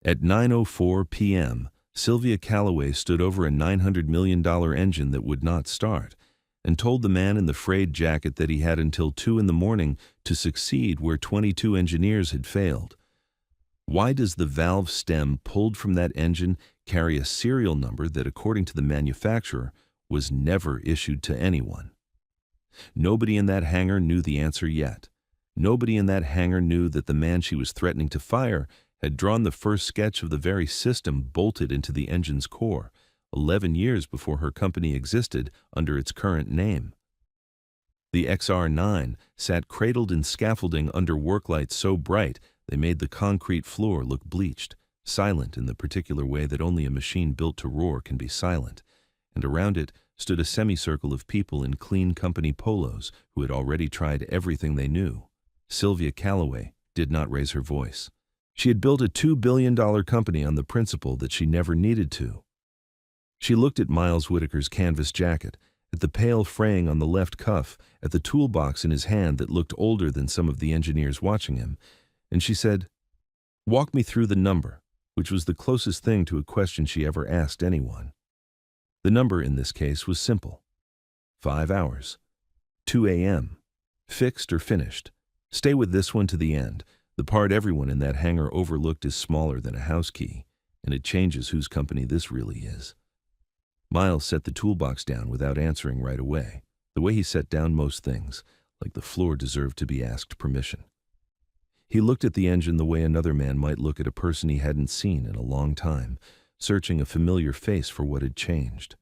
At 9:04 p.m., Sylvia Calloway stood over a $900 million engine that would not start and told the man in the frayed jacket that he had until 2 in the morning to succeed where 22 engineers had failed. Why does the valve stem pulled from that engine carry a serial number that, according to the manufacturer, was never issued to anyone? Nobody in that hangar knew the answer yet. Nobody in that hangar knew that the man she was threatening to fire had drawn the first sketch of the very system bolted into the engine's core, 11 years before her company existed under its current name. The XR-9 sat cradled in scaffolding under work lights so bright they made the concrete floor look bleached, silent in the particular way that only a machine built to roar can be silent, and around it stood a semicircle of people in clean company polos who had already tried everything they knew. Sylvia Calloway did not raise her voice. She had built a $2 billion company on the principle that she never needed to. She looked at Miles Whitaker's canvas jacket, at the pale fraying on the left cuff, at the toolbox in his hand that looked older than some of the engineers watching him, and she said, "Walk me through the number," which was the closest thing to a question she ever asked anyone. The number in this case was simple. 5 hours. 2 a.m. Fixed or finished. Stay with this one to the end. The part everyone in that hangar overlooked is smaller than a house key, and it changes whose company this really is. Miles set the toolbox down without answering right away, the way he set down most things, like the floor deserved to be asked permission. He looked at the engine the way another man might look at a person he hadn't seen in a long time, searching a familiar face for what had changed.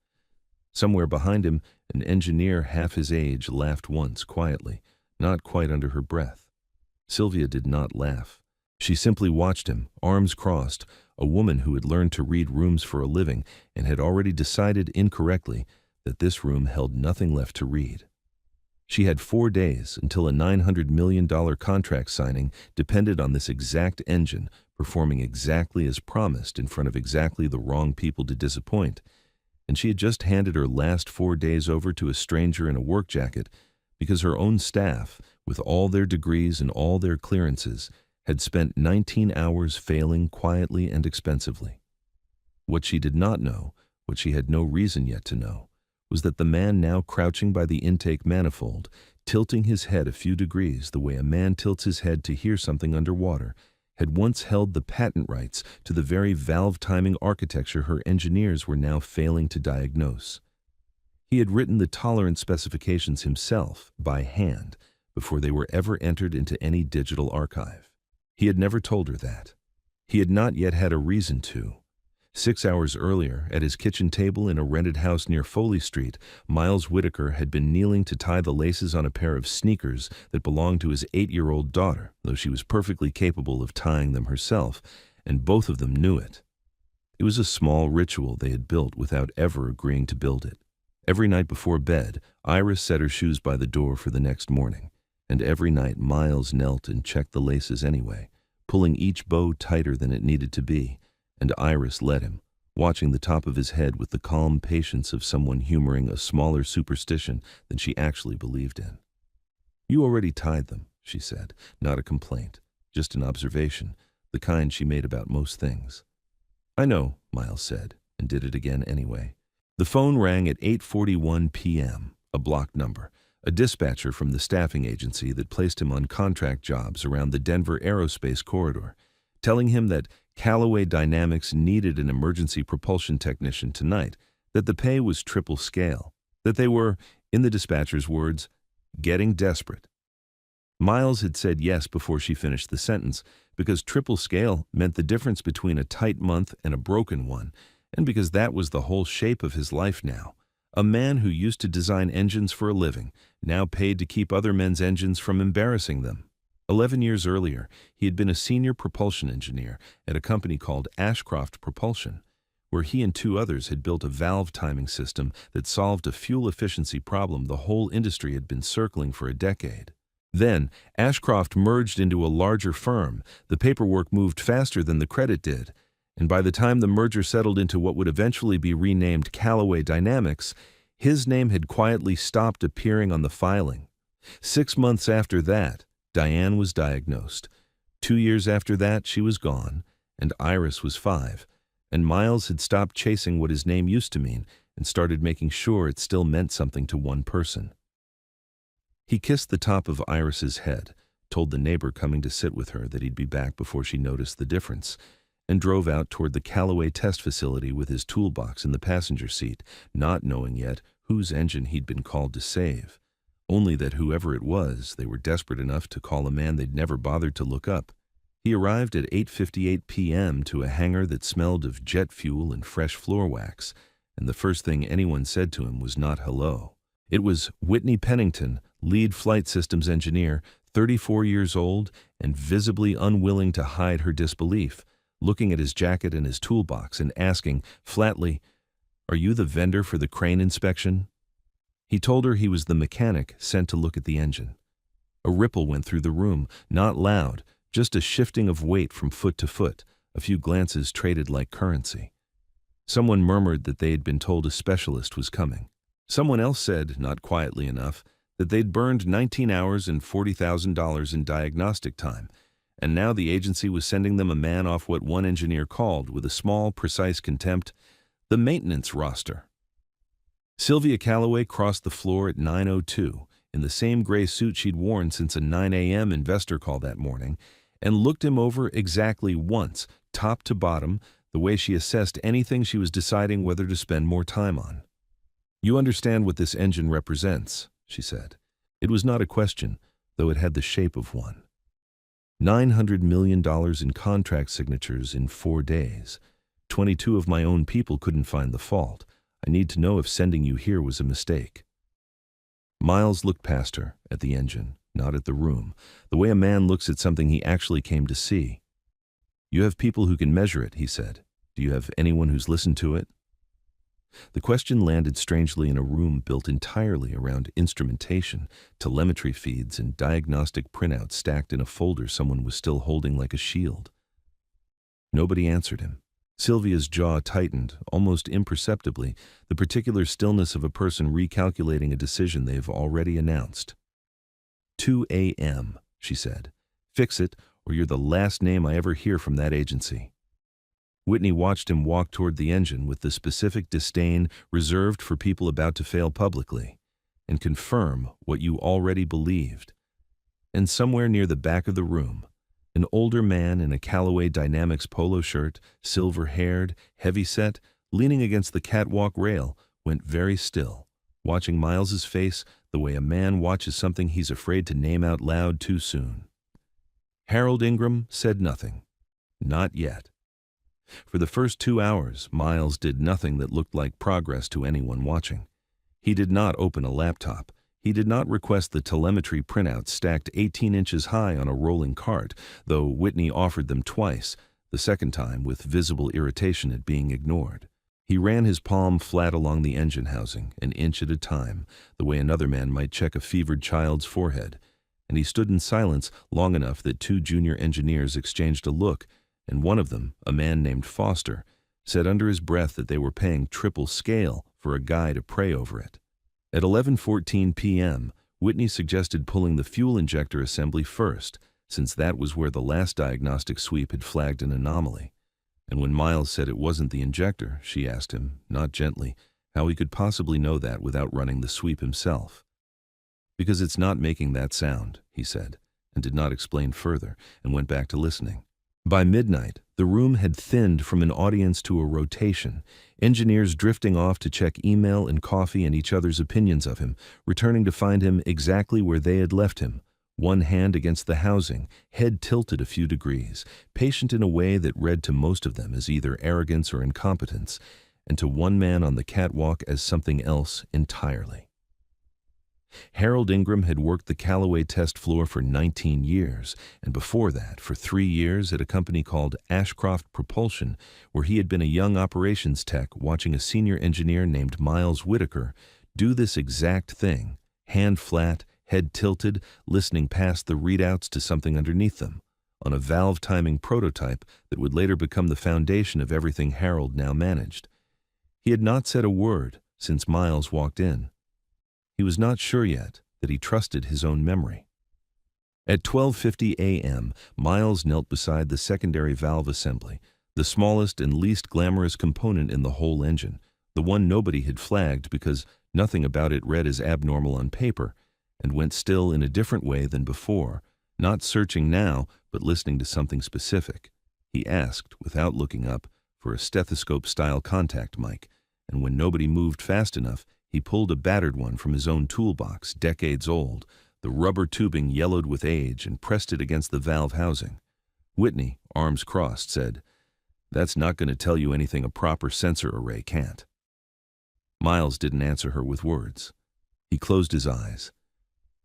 Somewhere behind him, an engineer half his age laughed once quietly, not quite under her breath. Sylvia did not laugh. She simply watched him, arms crossed, a woman who had learned to read rooms for a living and had already decided incorrectly that this room held nothing left to read. She had 4 days until a $900 million contract signing depended on this exact engine performing exactly as promised in front of exactly the wrong people to disappoint, and she had just handed her last 4 days over to a stranger in a work jacket because her own staff, with all their degrees and all their clearances, had spent 19 hours failing quietly and expensively. What she did not know, what she had no reason yet to know, was that the man now crouching by the intake manifold, tilting his head a few degrees the way a man tilts his head to hear something underwater, had once held the patent rights to the very valve timing architecture her engineers were now failing to diagnose. He had written the tolerance specifications himself, by hand, before they were ever entered into any digital archive. He had never told her that. He had not yet had a reason to. 6 hours earlier, at his kitchen table in a rented house near Foley Street, Miles Whitaker had been kneeling to tie the laces on a pair of sneakers that belonged to his 8-year-old daughter, though she was perfectly capable of tying them herself, and both of them knew it. It was a small ritual they had built without ever agreeing to build it. Every night before bed, Iris set her shoes by the door for the next morning, and every night Miles knelt and checked the laces anyway, pulling each bow tighter than it needed to be, and Iris let him, watching the top of his head with the calm patience of someone humoring a smaller superstition than she actually believed in. "You already tied them," she said, not a complaint, just an observation, the kind she made about most things. "I know," Miles said, and did it again anyway. The phone rang at 8:41 p.m., a blocked number, a dispatcher from the staffing agency that placed him on contract jobs around the Denver aerospace corridor, telling him that Callaway Dynamics needed an emergency propulsion technician tonight, that the pay was triple scale, that they were, in the dispatcher's words, getting desperate. Miles had said yes before she finished the sentence, because triple scale meant the difference between a tight month and a broken one, and because that was the whole shape of his life now. A man who used to design engines for a living, now paid to keep other men's engines from embarrassing them. 11 years earlier, he had been a senior propulsion engineer at a company called Ashcroft Propulsion, where he and 2 others had built a valve timing system that solved a fuel efficiency problem the whole industry had been circling for a decade. Then, Ashcroft merged into a larger firm. The paperwork moved faster than the credit did, and by the time the merger settled into what would eventually be renamed Callaway Dynamics, his name had quietly stopped appearing on the filing. 6 months after that, Diane was diagnosed. 2 years after that, she was gone, and Iris was 5, and Miles had stopped chasing what his name used to mean and started making sure it still meant something to one person. He kissed the top of Iris's head, told the neighbor coming to sit with her that he'd be back before she noticed the difference, and drove out toward the Callaway test facility with his toolbox in the passenger seat, not knowing yet whose engine he'd been called to save. Only that whoever it was, they were desperate enough to call a man they'd never bothered to look up. He arrived at 8:58 p.m. to a hangar that smelled of jet fuel and fresh floor wax, and the first thing anyone said to him was not hello. It was Whitney Pennington, lead flight systems engineer, 34 years old, and visibly unwilling to hide her disbelief, looking at his jacket and his toolbox and asking, flatly, "Are you the vendor for the crane inspection?" He told her he was the mechanic sent to look at the engine. A ripple went through the room, not loud, just a shifting of weight from foot to foot, a few glances traded like currency. Someone murmured that they had been told a specialist was coming. Someone else said, not quietly enough, that they'd burned 19 hours and $40,000 in diagnostic time, and now the agency was sending them a man off what one engineer called, with a small, precise contempt, the maintenance roster. Sylvia Callaway crossed the floor at 9:02, in the same gray suit she'd worn since a 9 a.m. investor call that morning, and looked him over exactly once, top to bottom, the way she assessed anything she was deciding whether to spend more time on. "You understand what this engine represents," she said. It was not a question, though it had the shape of one. $900 million in contract signatures in 4 days. 22 of my own people couldn't find the fault. I need to know if sending you here was a mistake. Miles looked past her, at the engine, not at the room, the way a man looks at something he actually came to see. "You have people who can measure it," he said. "Do you have anyone who's listened to it?" The question landed strangely in a room built entirely around instrumentation, telemetry feeds, and diagnostic printouts stacked in a folder someone was still holding like a shield. Nobody answered him. Sylvia's jaw tightened, almost imperceptibly, the particular stillness of a person recalculating a decision they have already announced. 2 a.m., she said. "Fix it, or you're the last name I ever hear from that agency." Whitney watched him walk toward the engine with the specific disdain reserved for people about to fail publicly, and confirm what you already believed. And somewhere near the back of the room, an older man in a Callaway Dynamics polo shirt, silver-haired, heavy-set, leaning against the catwalk rail, went very still, watching Miles's face the way a man watches something he's afraid to name out loud too soon. Harold Ingram said nothing. Not yet. For the first 2 hours, Miles did nothing that looked like progress to anyone watching. He did not open a laptop. He did not request the telemetry printouts stacked 18 inches high on a rolling cart, though Whitney offered them twice, the second time with visible irritation at being ignored. He ran his palm flat along the engine housing, an inch at a time, the way another man might check a fevered child's forehead, and he stood in silence long enough that 2 junior engineers exchanged a look, and one of them, a man named Foster, said under his breath that they were paying triple scale for a guy to pray over it. At 11:14 p.m., Whitney suggested pulling the fuel injector assembly first, since that was where the last diagnostic sweep had flagged an anomaly. And when Miles said it wasn't the injector, she asked him, not gently, how he could possibly know that without running the sweep himself. "Because it's not making that sound," he said, and did not explain further, and went back to listening. By midnight, the room had thinned from an audience to a rotation, engineers drifting off to check email and coffee and each other's opinions of him, returning to find him exactly where they had left him, one hand against the housing, head tilted a few degrees, patient in a way that read to most of them as either arrogance or incompetence, and to one man on the catwalk as something else entirely. Harold Ingram had worked the Callaway test floor for 19 years, and before that for 3 years at a company called Ashcroft Propulsion, where he had been a young operations tech watching a senior engineer named Miles Whitaker do this exact thing, hand flat, head tilted, listening past the readouts to something underneath them, on a valve timing prototype that would later become the foundation of everything Harold now managed. He had not said a word since Miles walked in. He was not sure yet that he trusted his own memory. At 12:50 a.m., Miles knelt beside the secondary valve assembly, the smallest and least glamorous component in the whole engine, the one nobody had flagged because nothing about it read as abnormal on paper, and went still in a different way than before, not searching now, but listening to something specific. He asked, without looking up, for a stethoscope-style contact mic, and when nobody moved fast enough, he pulled a battered one from his own toolbox, decades old. The rubber tubing yellowed with age, and pressed it against the valve housing. Whitney, arms crossed, said, "That's not going to tell you anything a proper sensor array can't." Miles didn't answer her with words. He closed his eyes.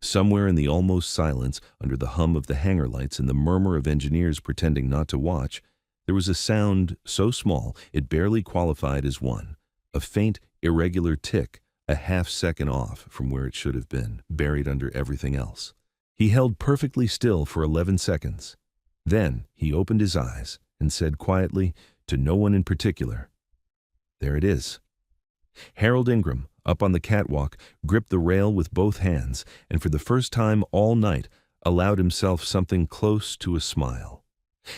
Somewhere in the almost silence, under the hum of the hangar lights and the murmur of engineers pretending not to watch, there was a sound so small it barely qualified as one, a faint, irregular tick, a half-second off from where it should have been, buried under everything else. He held perfectly still for 11 seconds. Then he opened his eyes and said quietly, to no one in particular, "There it is." Harold Ingram, up on the catwalk, gripped the rail with both hands, and for the first time all night allowed himself something close to a smile.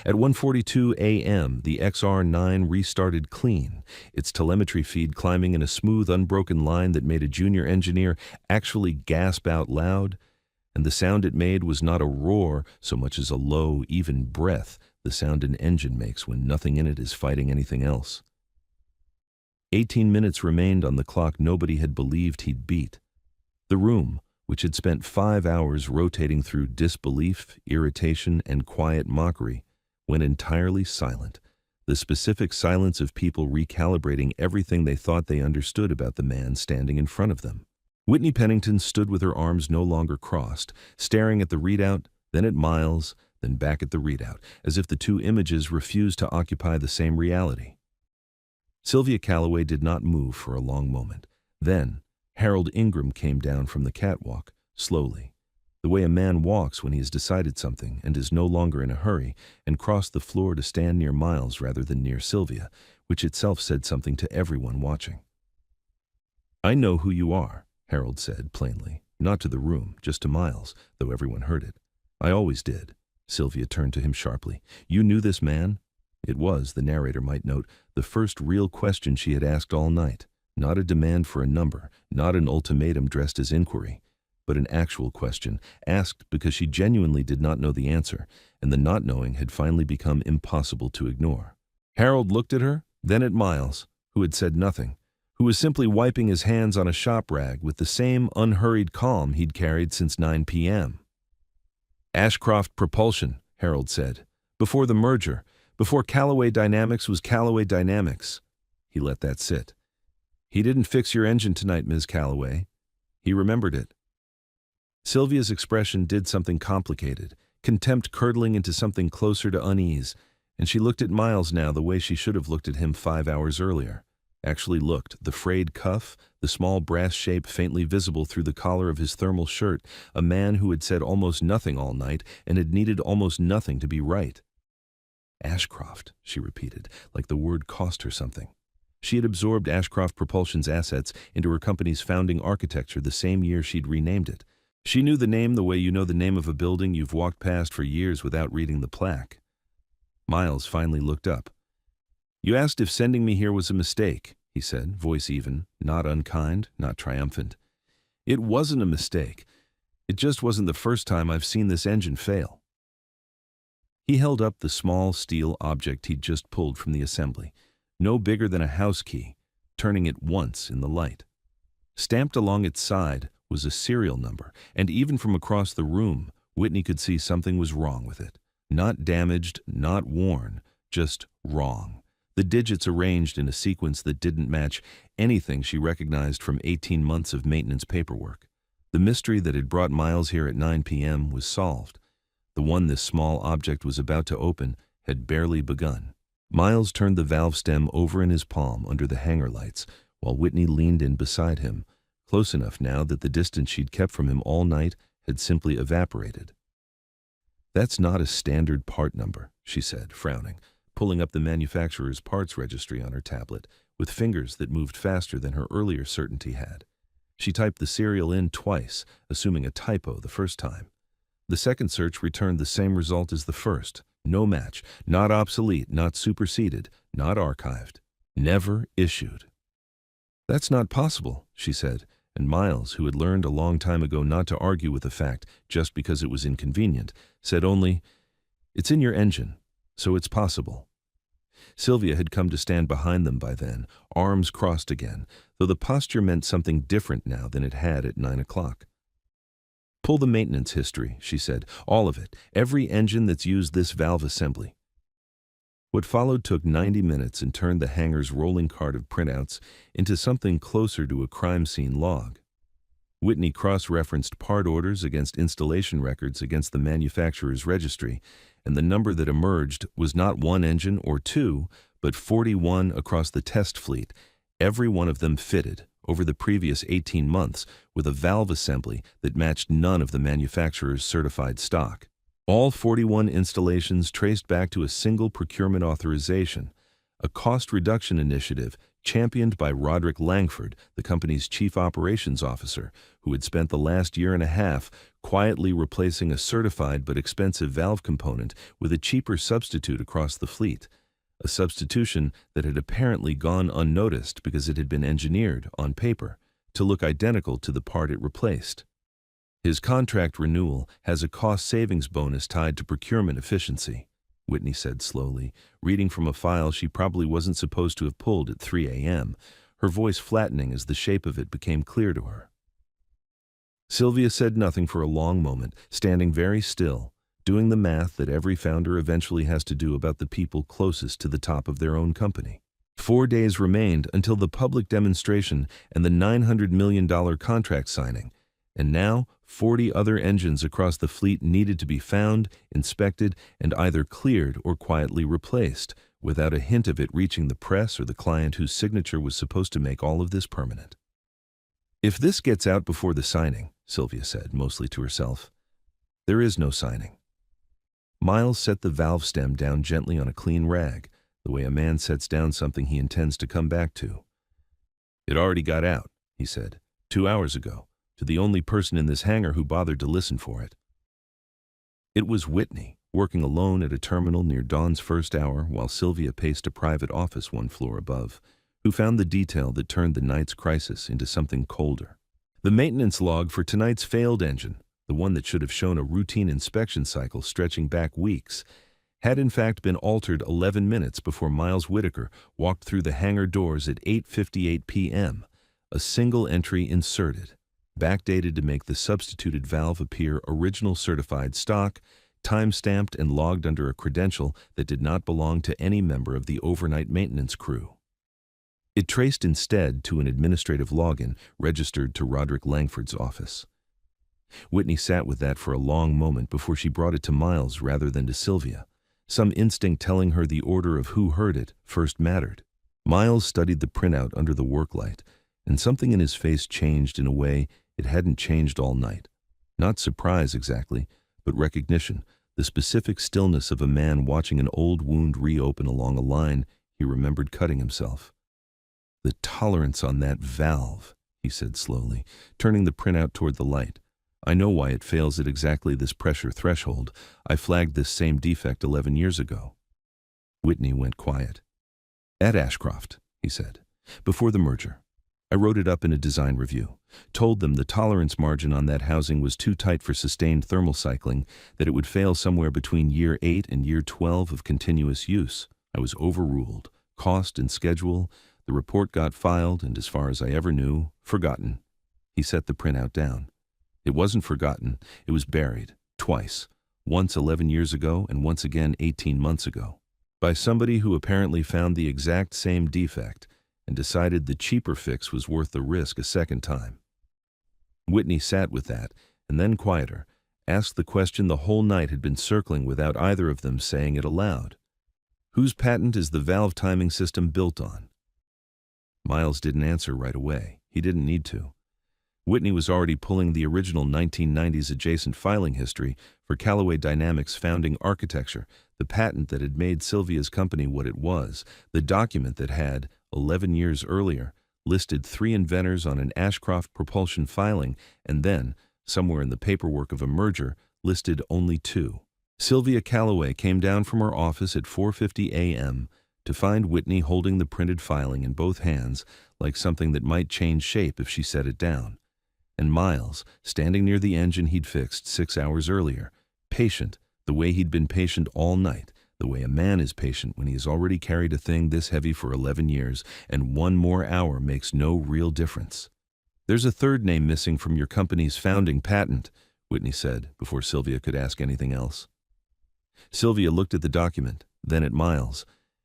At 1:42 a.m., the XR-9 restarted clean, its telemetry feed climbing in a smooth, unbroken line that made a junior engineer actually gasp out loud, and the sound it made was not a roar so much as a low, even breath, the sound an engine makes when nothing in it is fighting anything else. 18 minutes remained on the clock nobody had believed he'd beat. The room, which had spent 5 hours rotating through disbelief, irritation, and quiet mockery, went entirely silent, the specific silence of people recalibrating everything they thought they understood about the man standing in front of them. Whitney Pennington stood with her arms no longer crossed, staring at the readout, then at Miles, then back at the readout, as if the two images refused to occupy the same reality. Sylvia Calloway did not move for a long moment. Then, Harold Ingram came down from the catwalk, slowly, the way a man walks when he has decided something and is no longer in a hurry, and crossed the floor to stand near Miles rather than near Sylvia, which itself said something to everyone watching. "I know who you are," Harold said plainly, not to the room, just to Miles, though everyone heard it. "I always did." Sylvia turned to him sharply. "You knew this man?" It was, the narrator might note, the first real question she had asked all night. Not a demand for a number, not an ultimatum dressed as inquiry, but an actual question, asked because she genuinely did not know the answer, and the not knowing had finally become impossible to ignore. Harold looked at her, then at Miles, who had said nothing, who was simply wiping his hands on a shop rag with the same unhurried calm he'd carried since 9 p.m. "Ashcroft Propulsion," Harold said. "Before the merger, before Callaway Dynamics was Callaway Dynamics." He let that sit. "He didn't fix your engine tonight, Ms. Callaway." He remembered it. Sylvia's expression did something complicated, contempt curdling into something closer to unease, and she looked at Miles now the way she should have looked at him 5 hours earlier. Actually looked, the frayed cuff, the small brass shape faintly visible through the collar of his thermal shirt, a man who had said almost nothing all night and had needed almost nothing to be right. "Ashcroft," she repeated, like the word cost her something. She had absorbed Ashcroft Propulsion's assets into her company's founding architecture the same year she'd renamed it. She knew the name the way you know the name of a building you've walked past for years without reading the plaque. Miles finally looked up. "You asked if sending me here was a mistake," he said, voice even, not unkind, not triumphant. "It wasn't a mistake. It just wasn't the first time I've seen this engine fail." He held up the small steel object he'd just pulled from the assembly, no bigger than a house key, turning it once in the light. Stamped along its side was a serial number, and even from across the room, Whitney could see something was wrong with it. Not damaged, not worn, just wrong. The digits arranged in a sequence that didn't match anything she recognized from 18 months of maintenance paperwork. The mystery that had brought Miles here at 9 p.m. was solved. The one this small object was about to open had barely begun. Miles turned the valve stem over in his palm under the hangar lights, while Whitney leaned in beside him, close enough now that the distance she'd kept from him all night had simply evaporated. "That's not a standard part number," she said, frowning, pulling up the manufacturer's parts registry on her tablet, with fingers that moved faster than her earlier certainty had. She typed the serial in twice, assuming a typo the first time. The second search returned the same result as the first. No match, not obsolete, not superseded, not archived. Never issued. "That's not possible," she said, and Miles, who had learned a long time ago not to argue with a fact just because it was inconvenient, said only, "It's in your engine, so it's possible." Sylvia had come to stand behind them by then, arms crossed again, though the posture meant something different now than it had at 9 o'clock. "Pull the maintenance history," she said, "all of it, every engine that's used this valve assembly." What followed took 90 minutes and turned the hangar's rolling cart of printouts into something closer to a crime scene log. Whitney cross-referenced part orders against installation records against the manufacturer's registry, and the number that emerged was not one engine or two, but 41 across the test fleet, every one of them fitted, over the previous 18 months, with a valve assembly that matched none of the manufacturer's certified stock. All 41 installations traced back to a single procurement authorization, a cost reduction initiative championed by Roderick Langford, the company's chief operations officer, who had spent the last year and a half quietly replacing a certified but expensive valve component with a cheaper substitute across the fleet, a substitution that had apparently gone unnoticed because it had been engineered, on paper, to look identical to the part it replaced. "His contract renewal has a cost savings bonus tied to procurement efficiency," Whitney said slowly, reading from a file she probably wasn't supposed to have pulled at 3 a.m., her voice flattening as the shape of it became clear to her. Sylvia said nothing for a long moment, standing very still, doing the math that every founder eventually has to do about the people closest to the top of their own company. 4 days remained until the public demonstration and the $900 million contract signing, and now 40 other engines across the fleet needed to be found, inspected, and either cleared or quietly replaced, without a hint of it reaching the press or the client whose signature was supposed to make all of this permanent. "If this gets out before the signing," Sylvia said, mostly to herself, "there is no signing." Miles set the valve stem down gently on a clean rag, the way a man sets down something he intends to come back to. "It already got out," he said, 2 hours ago, to the only person in this hangar who bothered to listen for it. It was Whitney, working alone at a terminal near dawn's first hour while Sylvia paced a private office 1 floor above, who found the detail that turned the night's crisis into something colder. The maintenance log for tonight's failed engine, the one that should have shown a routine inspection cycle stretching back weeks, had in fact been altered 11 minutes before Miles Whitaker walked through the hangar doors at 8:58 p.m., a single entry inserted, backdated to make the substituted valve appear original certified stock, time-stamped and logged under a credential that did not belong to any member of the overnight maintenance crew. It traced instead to an administrative login registered to Roderick Langford's office. Whitney sat with that for a long moment before she brought it to Miles rather than to Sylvia, some instinct telling her the order of who heard it first mattered. Miles studied the printout under the work light, and something in his face changed in a way it hadn't changed all night. Not surprise exactly, but recognition, the specific stillness of a man watching an old wound reopen along a line he remembered cutting himself. "The tolerance on that valve," he said slowly, turning the printout toward the light. "I know why it fails at exactly this pressure threshold. I flagged this same defect 11 years ago." Whitney went quiet. "At Ashcroft," he said, "before the merger. I wrote it up in a design review, told them the tolerance margin on that housing was too tight for sustained thermal cycling, that it would fail somewhere between year 8 and year 12 of continuous use. I was overruled. Cost and schedule, the report got filed and, as far as I ever knew, forgotten." He set the printout down. "It wasn't forgotten, it was buried, twice, once 11 years ago and once again 18 months ago, by somebody who apparently found the exact same defect and decided the cheaper fix was worth the risk a second time." Whitney sat with that, and then quieter, asked the question the whole night had been circling without either of them saying it aloud. "Whose patent is the valve timing system built on?" Miles didn't answer right away. He didn't need to. Whitney was already pulling the original 1990s adjacent filing history for Callaway Dynamics' founding architecture, the patent that had made Sylvia's company what it was, the document that had, 11 years earlier, listed 3 inventors on an Ashcroft propulsion filing, and then, somewhere in the paperwork of a merger, listed only 2. Sylvia Calloway came down from her office at 4:50 a.m. to find Whitney holding the printed filing in both hands like something that might change shape if she set it down. And Miles, standing near the engine he'd fixed 6 hours earlier, patient, the way he'd been patient all night, the way a man is patient when he has already carried a thing this heavy for 11 years, and 1 more hour makes no real difference. "There's a third name missing from your company's founding patent," Whitney said, before Sylvia could ask anything else. Sylvia looked at the document, then at Miles,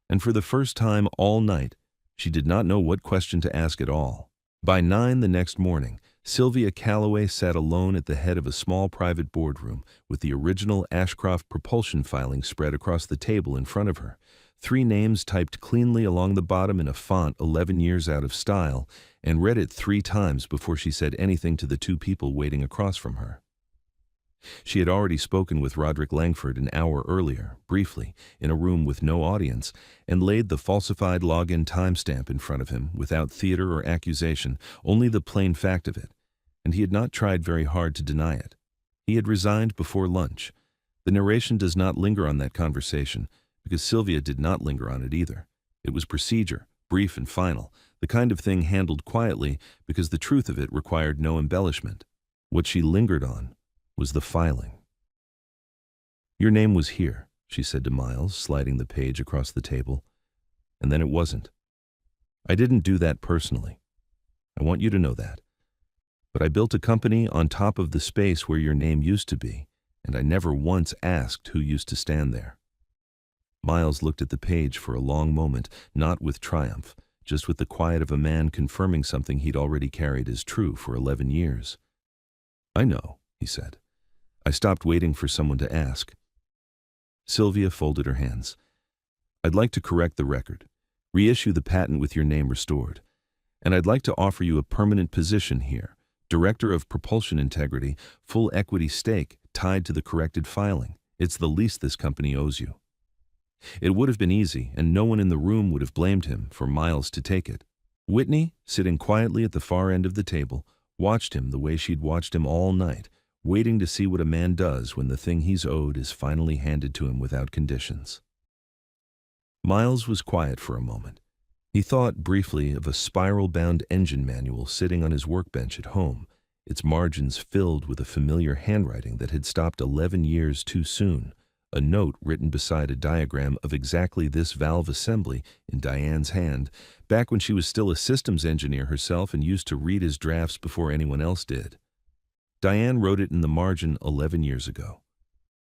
and for the first time all night, she did not know what question to ask at all. By 9 the next morning, Sylvia Calloway sat alone at the head of a small private boardroom with the original Ashcroft propulsion filing spread across the table in front of her, 3 names typed cleanly along the bottom in a font 11 years out of style, and read it 3 times before she said anything to the 2 people waiting across from her. She had already spoken with Roderick Langford an hour earlier, briefly, in a room with no audience, and laid the falsified login timestamp in front of him without theater or accusation, only the plain fact of it, and he had not tried very hard to deny it. He had resigned before lunch. The narration does not linger on that conversation, because Sylvia did not linger on it either. It was procedure, brief and final, the kind of thing handled quietly because the truth of it required no embellishment. What she lingered on was the filing. "Your name was here," she said to Miles, sliding the page across the table. "And then it wasn't. I didn't do that personally. I want you to know that. But I built a company on top of the space where your name used to be, and I never once asked who used to stand there." Miles looked at the page for a long moment, not with triumph, just with the quiet of a man confirming something he'd already carried as true for 11 years. "I know," he said. "I stopped waiting for someone to ask." Sylvia folded her hands. "I'd like to correct the record, reissue the patent with your name restored, and I'd like to offer you a permanent position here, Director of Propulsion Integrity, full equity stake tied to the corrected filing. It's the least this company owes you." It would have been easy, and no one in the room would have blamed him for Miles to take it. Whitney, sitting quietly at the far end of the table, watched him the way she'd watched him all night, waiting to see what a man does when the thing he's owed is finally handed to him without conditions. Miles was quiet for a moment. He thought briefly of a spiral-bound engine manual sitting on his workbench at home, its margins filled with a familiar handwriting that had stopped 11 years too soon, a note written beside a diagram of exactly this valve assembly in Diane's hand, back when she was still a systems engineer herself and used to read his drafts before anyone else did. Diane wrote it in the margin 11 years ago.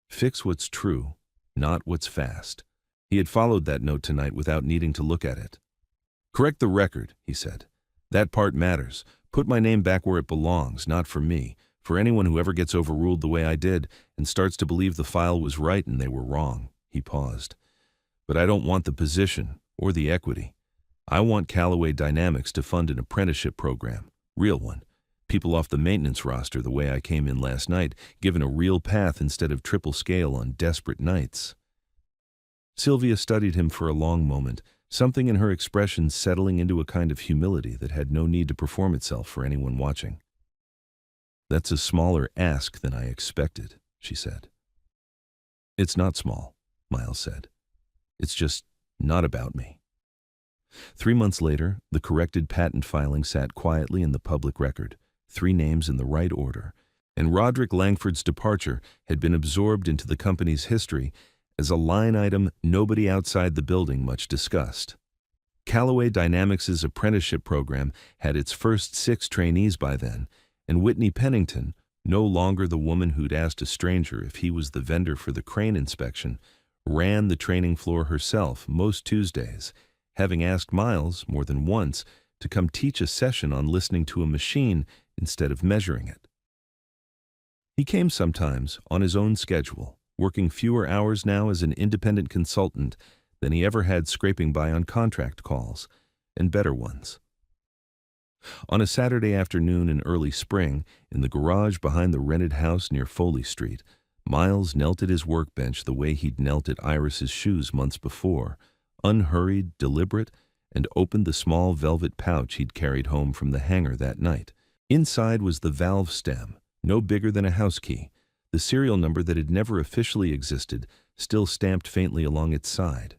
"Fix what's true, not what's fast." He had followed that note tonight without needing to look at it. "Correct the record," he said. "That part matters. Put my name back where it belongs, not for me, for anyone who ever gets overruled the way I did and starts to believe the file was right and they were wrong." He paused. "But I don't want the position or the equity. I want Callaway Dynamics to fund an apprenticeship program, real one. People off the maintenance roster the way I came in last night, given a real path instead of triple scale on desperate nights." Sylvia studied him for a long moment, something in her expression settling into a kind of humility that had no need to perform itself for anyone watching. "That's a smaller ask than I expected," she said. "It's not small," Miles said. "It's just not about me." 3 months later, the corrected patent filing sat quietly in the public record, 3 names in the right order, and Roderick Langford's departure had been absorbed into the company's history as a line item nobody outside the building much discussed. Callaway Dynamics' apprenticeship program had its first 6 trainees by then, and Whitney Pennington, no longer the woman who'd asked a stranger if he was the vendor for the crane inspection, ran the training floor herself most Tuesdays, having asked Miles more than once to come teach a session on listening to a machine instead of measuring it. He came sometimes on his own schedule, working fewer hours now as an independent consultant than he ever had scraping by on contract calls, and better ones. On a Saturday afternoon in early spring, in the garage behind the rented house near Foley Street, Miles knelt at his workbench the way he'd knelt at Iris's shoes months before, unhurried, deliberate, and opened the small velvet pouch he'd carried home from the hangar that night. Inside was the valve stem, no bigger than a house key, the serial number that had never officially existed still stamped faintly along its side.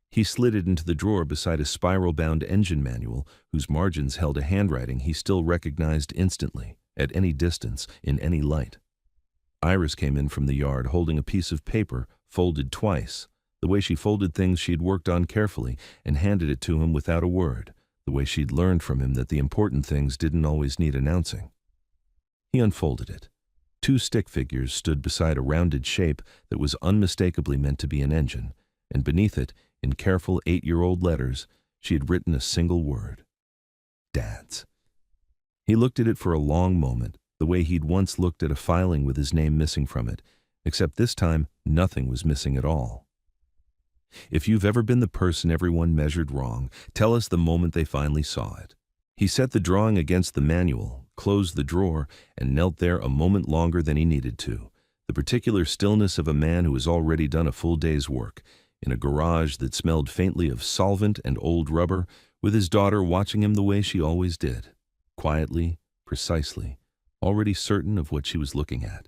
He slid it into the drawer beside a spiral-bound engine manual whose margins held a handwriting he still recognized instantly, at any distance, in any light. Iris came in from the yard holding a piece of paper folded twice, the way she folded things she'd worked on carefully, and handed it to him without a word, the way she'd learned from him that the important things didn't always need announcing. He unfolded it. 2 stick figures stood beside a rounded shape that was unmistakably meant to be an engine, and beneath it, in careful 8-year-old letters, she had written a single word: Dad's. He looked at it for a long moment, the way he'd once looked at a filing with his name missing from it, except this time nothing was missing at all. If you've ever been the person everyone measured wrong, tell us the moment they finally saw it. He set the drawing against the manual, closed the drawer, and knelt there a moment longer than he needed to, the particular stillness of a man who has already done a full day's work, in a garage that smelled faintly of solvent and old rubber, with his daughter watching him the way she always did, quietly, precisely, already certain of what she was looking at.